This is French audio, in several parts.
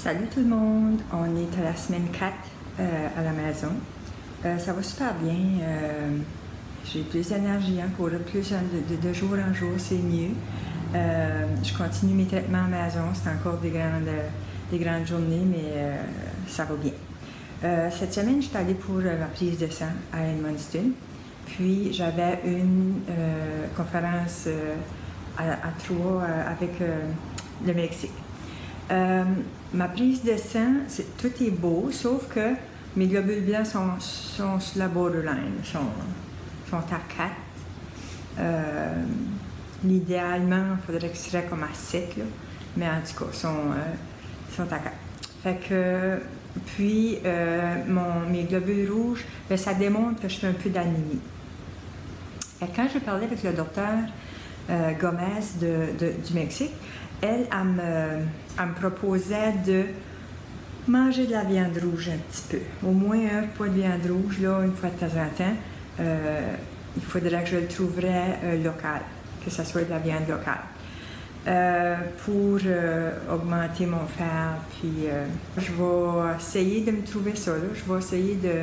Salut tout le monde, on est à la semaine 4 à la maison. Ça va super bien. J'ai plus d'énergie encore, plus de jour en jour, c'est mieux. Je continue mes traitements à la maison, c'est encore des grandes journées, mais ça va bien. Cette semaine, je suis allée pour ma prise de sang à Edmundston. Puis j'avais une conférence à Troyes avec le Mexique. Ma prise de sang, tout est beau, sauf que mes globules blancs sont sur la borderline, sont à 4. Idéalement, il faudrait qu'ils seraient comme à 7, là, mais en tout cas, sont à 4. Fait que, puis, mes globules rouges, bien, ça démontre que je fais un peu d'anémie. Quand je parlais avec le docteur Gomez du Mexique, elle me proposait de manger de la viande rouge un petit peu. Au moins un repas de viande rouge, là, une fois de temps en temps. Il faudrait que je le trouverais local, que ce soit de la viande locale. Pour augmenter mon fer, puis je vais essayer de me trouver ça, là. Je vais essayer de...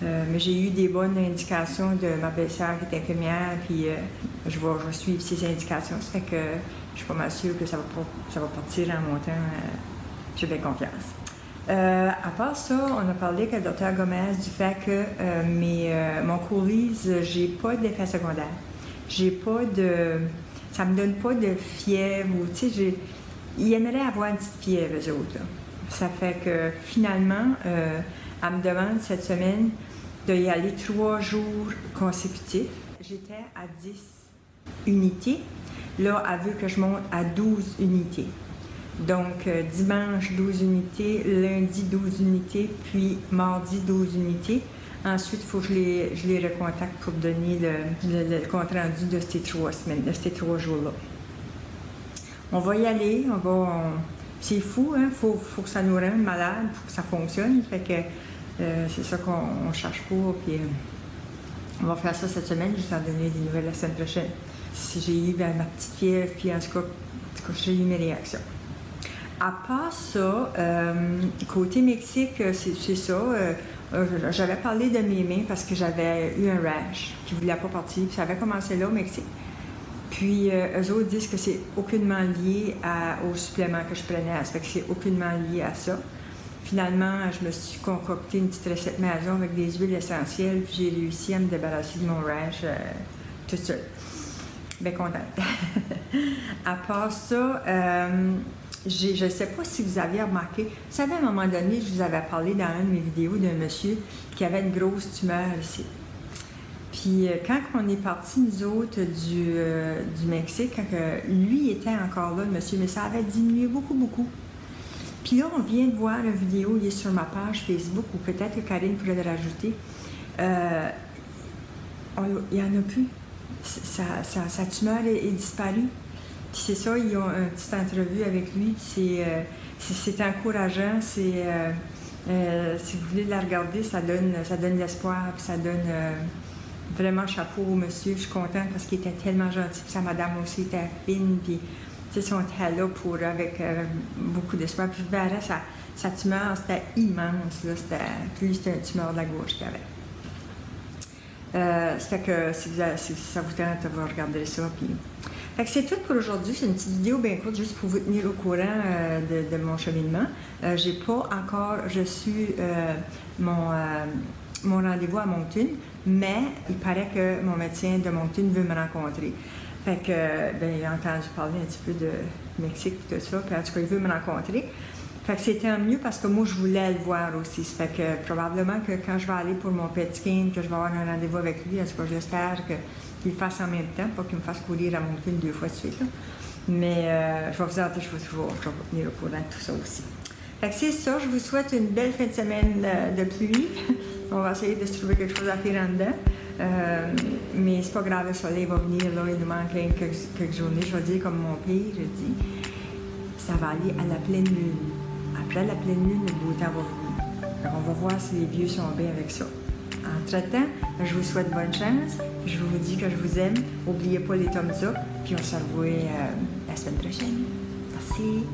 mais j'ai eu des bonnes indications de ma belle-sœur qui est infirmière, puis je vais suivre ces indications. Ça fait que je suis pas mal sûre que ça va partir en montant. J'ai bien confiance. À part ça, on a parlé avec le docteur Gomez du fait que mon Coolise, j'ai pas d'effet secondaire. J'ai pas de... Ça me donne pas de fièvre. Tu sais, ils aimeraient avoir une petite fièvre, eux autres, là. Ça fait que finalement, elle me demande cette semaine d'y aller 3 jours consécutifs. J'étais à 10 unités. Là, elle veut que je monte à 12 unités. Donc, dimanche, 12 unités, lundi, 12 unités, puis mardi, 12 unités. Ensuite, il faut que je les recontacte pour donner le compte-rendu de ces 3 semaines, de ces 3 jours-là. On va y aller, c'est fou, hein? Faut que ça nous rende malade, faut que ça fonctionne. Fait que c'est ça qu'on cherche pour, puis on va faire ça cette semaine, je vais vous en donner des nouvelles la semaine prochaine. Si j'ai eu ma petite fièvre, puis en tout cas, j'ai eu mes réactions. À part ça, côté Mexique, c'est ça. J'avais parlé de mes mains parce que j'avais eu un rash qui ne voulait pas partir, puis ça avait commencé là au Mexique. Puis eux autres disent que c'est aucunement lié au supplément que je prenais, ça fait que c'est aucunement lié à ça. Finalement, je me suis concocté une petite recette maison avec des huiles essentielles, puis j'ai réussi à me débarrasser de mon rash toute seule. Bien contente. À part ça, je ne sais pas si vous aviez remarqué, vous savez, à un moment donné, je vous avais parlé dans une de mes vidéos d'un monsieur qui avait une grosse tumeur ici. Puis quand on est partis, nous autres, du Mexique, quand lui était encore là, le monsieur, mais ça avait diminué beaucoup, beaucoup. Puis là, on vient de voir une vidéo, il est sur ma page Facebook, ou peut-être que Karine pourrait le rajouter. Il n'y en a plus. Sa tumeur est disparue. Puis c'est ça, ils ont une petite entrevue avec lui. C'est encourageant. Si vous voulez la regarder, ça donne l'espoir. Puis ça donne vraiment chapeau au monsieur. Je suis contente parce qu'il était tellement gentil. Puis sa madame aussi était fine. Puis ils sont là avec beaucoup d'espoir. Puis je verrais, sa tumeur, c'était immense. Là, lui, c'était une tumeur de la gauche qu'il avait. Ça fait que si ça vous tente, vous regarderez ça. Puis... Fait que c'est tout pour aujourd'hui. C'est une petite vidéo bien courte juste pour vous tenir au courant de mon cheminement. J'ai pas encore reçu mon rendez-vous à Moncton, mais il paraît que mon médecin de Moncton veut me rencontrer. Fait que, ben, j'ai entendu parler un petit peu de Mexique et tout ça, puis en tout cas, il veut me rencontrer. Fait que c'était mieux parce que moi, je voulais le voir aussi. Ça fait que probablement que quand je vais aller pour mon PET scan, que je vais avoir un rendez-vous avec lui, en tout cas, j'espère qu'il le fasse en même temps, pas qu'il me fasse courir à Moncton 2 fois de suite, là. Mais je vais vous en dire, je vais vous tenir au courant de tout ça aussi. Fait que c'est ça, je vous souhaite une belle fin de semaine de pluie. On va essayer de se trouver quelque chose à faire en dedans. Mais c'est pas grave, le soleil va venir, là, il nous manque quelques journées. Je vais dire comme mon père, je dis, ça va aller à la pleine lune. Après la pleine lune, le beau temps va venir. Alors, on va voir si les vieux sont bien avec ça. Entre-temps, je vous souhaite bonne chance. Je vous dis que je vous aime. N'oubliez pas les thumbs up. Puis on se revoit la semaine prochaine. Merci.